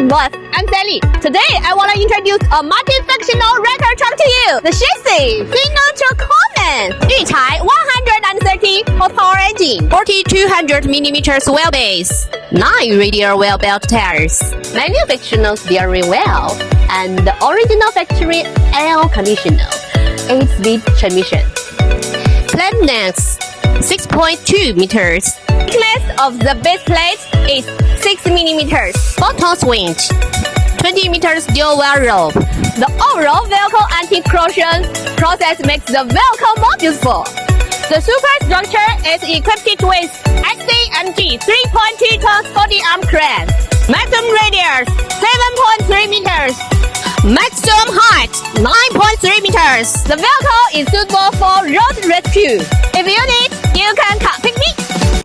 And boss, I'm Sally. Today, I want to introduce a multifunctional wrecker truck to you. The Sinotruk Homan. 预柴130 horsepower engine. 4200mm wheelbase. 9 radial wheel belt tires. Manufactured steering wheel. And the original factory air conditioner. 8-speed transmission. Length 6.2 meters. Thickness of the base plate is 6 millimeters. Bottom swing 20 meters dual wheel rope. The overall vehicle anti-corrosion process makes the vehicle more useful. The superstructure is equipped with XCMG 3.2 tons 40-arm crane. Maximum radius 7.3 meters. Maximum height 9.3 meters. The vehicle is suitable for road rescue. If you need, you can contact me.